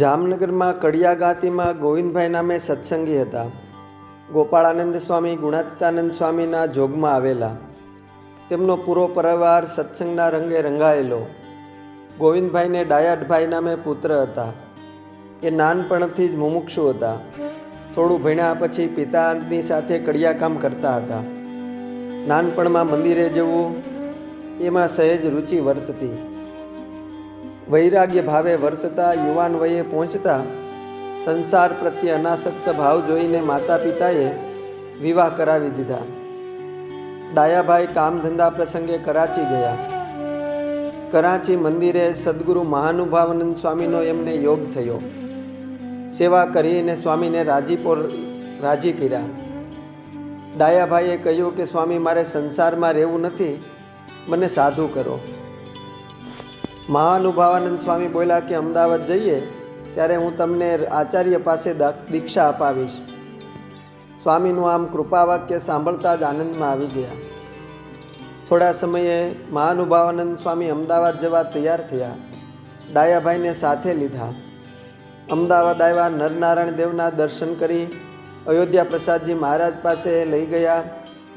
જામનગરમાં કડિયા ગાતીમાં ગોવિંદભાઈ નામે સત્સંગી હતા. ગોપાળાનંદ સ્વામી ગુણાતીતાનંદ સ્વામીના જોગમાં આવેલા. તેમનો પૂરો પરિવાર સત્સંગના રંગે રંગાયેલો. ગોવિંદભાઈને ડાયાઢભાઈ નામે પુત્ર હતા. એ નાનપણથી જ મુમુક્ષુ હતા. થોડું ભણ્યા પછી પિતાની સાથે કડિયા કામ કરતા હતા. નાનપણમાં મંદિરે જવું એમાં સહેજ રુચિ વર્તતી. વૈરાગ્ય ભાવે વર્તતા યુવાન વયે પહોંચતા સંસાર પ્રત્યે અનાસક્ત ભાવ જોઈને માતા પિતાએ વિવાહ કરાવી દીધા. ડાયાભાઈ કામ ધંધા પ્રસંગે કરાચી ગયા. કરાચી મંદિરે સદગુરુ મહાનુભાવાનંદ સ્વામીનો એમને યોગ થયો. સેવા કરીને સ્વામીને રાજી કર્યા. ડાયાભાઈએ કહ્યું કે સ્વામી, મારે સંસારમાં રહેવું નથી, મને સાધુ કરો. મહાનુભાવાનંદ સ્વામી બોલ્યા કે અમદાવાદ જઈએ ત્યારે હું તમને આચાર્ય પાસે દીક્ષા અપાવીશ. સ્વામીનું આમ કૃપાવાક્ય સાંભળતા જ આનંદમાં આવી ગયા. થોડા સમયે મહાનુભાવાનંદ સ્વામી અમદાવાદ જવા તૈયાર થયા. ડાયાભાઈને સાથે લીધા. અમદાવાદ આવ્યા. નરનારાયણ દેવના દર્શન કરી અયોધ્યા પ્રસાદજી મહારાજ પાસે લઈ ગયા.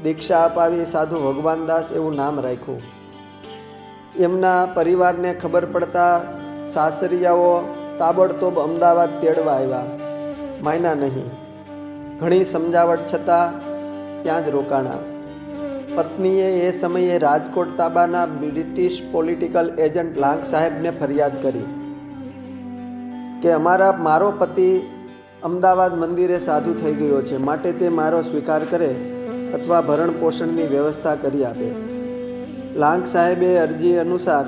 દીક્ષા અપાવી સાધુ ભગવાનદાસ એવું નામ રાખ્યું. એમના પરિવારને ખબર પડતા સાસરિયાઓ તાબડતોબ અમદાવાદ તેડવા આવ્યા. માયના નહીં. ઘણી સમજાવટ છતાં ત્યાં જ રોકાણા. પત્નીએ એ સમયે રાજકોટ તાબાના બ્રિટિશ પોલિટિકલ એજન્ટ લાંગ સાહેબને ફરિયાદ કરી કે મારો પતિ અમદાવાદ મંદિરે સાધુ થઈ ગયો છે, માટે તે મારો સ્વીકાર કરે અથવા ભરણ પોષણની વ્યવસ્થા કરી આપે. લાંગ સાહેબે અરજી અનુસાર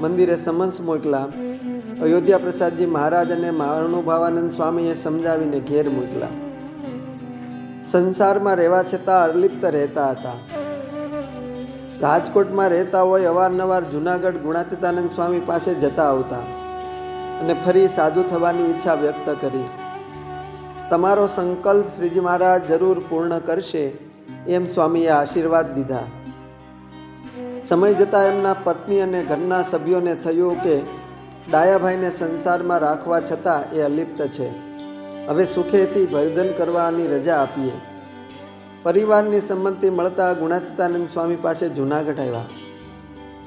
મંદિરે સમન્સ મોકલા. અયોધ્યા પ્રસાદજી મહારાજ અને મહાનુભાવાનંદ સ્વામીએ સમજાવીને ઘેર મોકલા. સંસારમાં રહેવા છતાં અલિપ્ત રહેતા હતા. રાજકોટમાં રહેતા હોય અવારનવાર જૂનાગઢ ગુણાતીતાનંદ સ્વામી પાસે જતા આવતા અને ફરી સાધુ થવાની ઈચ્છા વ્યક્ત કરી. તમારો સંકલ્પ શ્રીજી મહારાજ જરૂર પૂર્ણ કરશે એમ સ્વામીએ આશીર્વાદ દીધા. સમય જતાં એમના પત્ની અને ઘરના સભ્યોને થયું કે ડાયાભાઈને સંસારમાં રાખવા છતાં એ અલિપ્ત છે, હવે સુખેથી ભજન કરવાની રજા આપીએ. પરિવારની સંમતિ મળતા ગુણાતીતાનંદ સ્વામી પાસે જૂનાગઢ આવ્યા.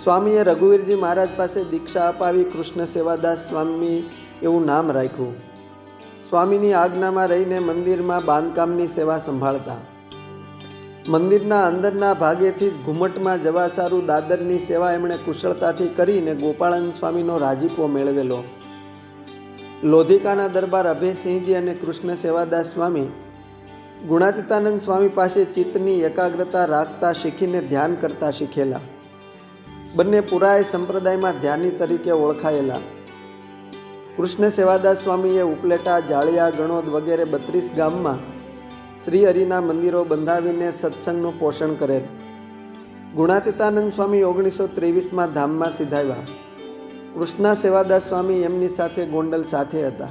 સ્વામીએ રઘુવીરજી મહારાજ પાસે દીક્ષા અપાવી કૃષ્ણ સેવાદાસ સ્વામી એવું નામ રાખ્યું. સ્વામીની આજ્ઞામાં રહીને મંદિરમાં બાંધકામની સેવા સંભાળતા. મંદિરના અંદરના ભાગેથી જ ઘુમટમાં જવા સારું દાદરની સેવા એમણે કુશળતાથી કરીને ગોપાળાનંદ સ્વામીનો રાજીપો મેળવેલો. લોધિકાના દરબાર અભયસિંહજી અને કૃષ્ણ સેવાદાસ સ્વામી ગુણાતીતાનંદ સ્વામી પાસે ચિત્તની એકાગ્રતા રાખતા શીખીને ધ્યાન કરતા શીખેલા. બંને પુરાય સંપ્રદાયમાં ધ્યાની તરીકે ઓળખાયેલા. કૃષ્ણ સેવાદાસ સ્વામીએ ઉપલેટા, જાળિયા, ગણોદ વગેરે 32 ગામમાં શ્રી હરિના મંદિરો બંધાવીને સત્સંગનું પોષણ કરેલ. ગુણાતીતાનંદ સ્વામી 1923માં ધામમાં સિધાવ્યા. કૃષ્ણ સેવાદાસ સ્વામી એમની સાથે ગોંડલ સાથે હતા.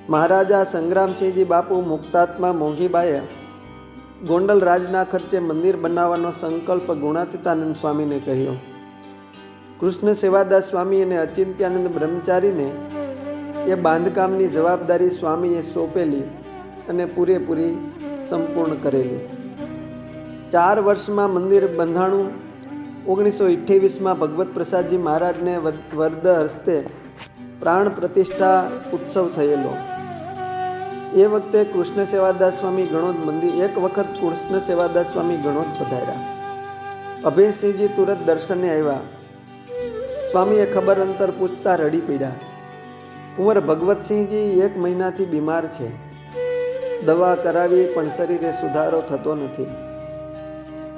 મહારાજા સંગ્રામસિંહજી બાપુ મુક્તાત્મા મોંઘીબાએ ગોંડલ રાજના ખર્ચે મંદિર બનાવવાનો સંકલ્પ ગુણાતીતાનંદ સ્વામીને કહ્યો. કૃષ્ણ સેવાદાસ સ્વામી અને અચિંત્યાનંદ બ્રહ્મચારીને એ બાંધકામની જવાબદારી સ્વામીએ સોંપેલી અને પૂરેપૂરી સંપૂર્ણ કરેલી. 4 વર્ષમાં મંદિર બંધાણું. 1928માં ભગવત પ્રસાદજી મહારાજને વરદ હસ્તે પ્રાણ પ્રતિષ્ઠા ઉત્સવ થયેલો. એ વખતે કૃષ્ણ સેવાદાસ સ્વામી ગણોદ મંદિર એક વખત કૃષ્ણ સેવાદાસ સ્વામી ગણોદ પધાર્યા. અભયસિંહજી તુરત દર્શને આવ્યા. સ્વામીએ ખબર અંતર પૂછતા રડી પડ્યા. કુંવર ભગવતસિંહજી 1 મહિનાથી બીમાર છે. દવા કરાવી પણ શરીરે સુધારો થતો નથી.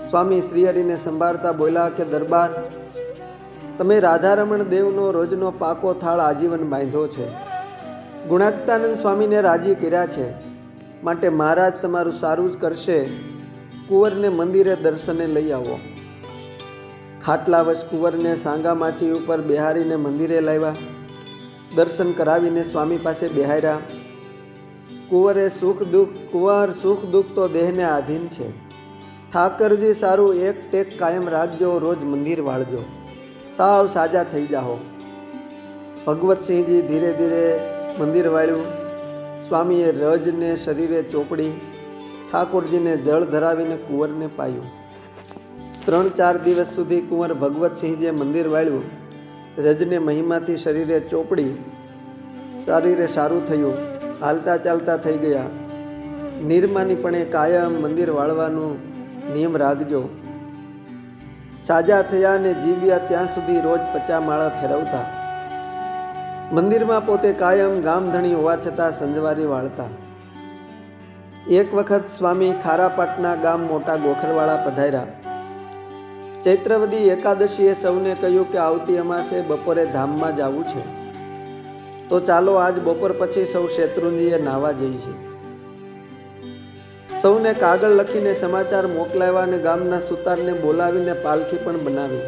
સ્વામી શ્રીહરિને સંભાળતા બોલ્યા કે દરબાર, તમે રાધારમણ દેવનો રોજનો પાકો થાળ આજીવન બાંધ્યો છે. ગુણાતીતાનંદ સ્વામીને રાજી કર્યા છે, માટે મહારાજ તમારું સારું જ કરશે. કુંવરને મંદિરે દર્શને લઈ આવો. ખાટલાવશ કુંવરને સાંગામાચી ઉપર બેહારીને મંદિરે લાવ્યા. દર્શન કરાવીને સ્વામી પાસે બેહાર્યા. કુંવર સુખ દુઃખ તો દેહને આધીન છે. ઠાકરજી સારું એક ટેક કાયમ રાખજો, રોજ મંદિર વાળજો, સાવ સાજા થઈ જાઓ. ભગવતસિંહજી ધીરે ધીરે મંદિર વાળ્યું. સ્વામીએ રજને શરીરે ચોપડી, ઠાકોરજીને જળ ધરાવીને કુંવરને પાયું. 3-4 દિવસ સુધી કુંવર ભગવતસિંહજીએ મંદિર વાળ્યું. રજને મહિમાથી શરીરે ચોપડી, શરીરે સારું થયું, હાલતા ચાલતા થઈ ગયા. નિર્માનીપણે કાયમ મંદિર વાળવાનું નિયમ રાખજો. સાજા થયા અને જીવ્યા ત્યાં સુધી રોજ 50 માળા ફેરવતા. મંદિરમાં પોતે કાયમ ગામધણી હોવા છતાં સંજવારી વાળતા. એક વખત સ્વામી ખારાપાટના ગામ મોટા ગોખરવાળા પધાર્યા. ચૈત્રવદી એકાદશીએ સૌને કહ્યું કે આવતી અમાસે બપોરે ધામમાં જવું છે, તો ચાલો આજ બપોર પછી સૌ શેત્રુંજીએ નાહવા જઈએ. સૌને કાગળ લખીને સમાચાર મોકલાવ્યા અને ગામના સુતારને બોલાવીને પાલખી પણ બનાવી.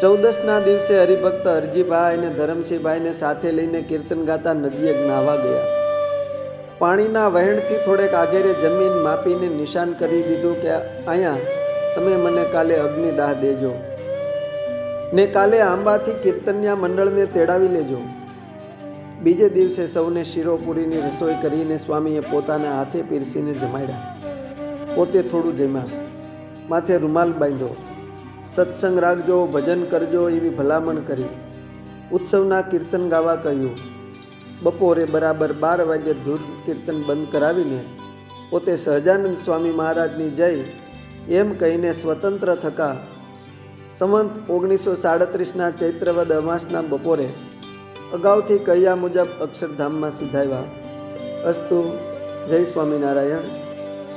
14ના દિવસે હરિભક્ત હરજીભાઈ અને ધરમસિંહભાઈને સાથે લઈને કીર્તન ગાતા નદીએ નાહવા ગયા. પાણીના વહેણથી થોડેક આગેરે જમીન માપીને નિશાન કરી દીધું કે અહીંયા તમે મને કાલે અગ્નિદાહ દેજો ને કાલે આંબાથી કીર્તનિયા મંડળને તેડાવી લેજો. બીજે દિવસે સૌને શીરોપુરીની રસોઈ કરીને સ્વામીએ પોતાના હાથે પીરસીને જમાડ્યા. પોતે થોડું જમ્યા. માથે રૂમાલ બાંધ્યો. સત્સંગ રાખજો, ભજન કરજો એવી ભલામણ કરી. ઉત્સવના કીર્તન ગાવા કહ્યું. બપોરે બરાબર 12 વાગ્યે ધૂર કીર્તન બંધ કરાવીને પોતે સહજાનંદ સ્વામી મહારાજની જય એમ કહીને સ્વતંત્ર થકા સંવંત 1937ના ચૈત્રવદ અમાસના બપોરે અગાઉથી કહ્યા મુજબ અક્ષરધામમાં સિધાવ્યા. અસ્તુ. જય સ્વામિનારાયણ.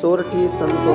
સોરઠી સંતો.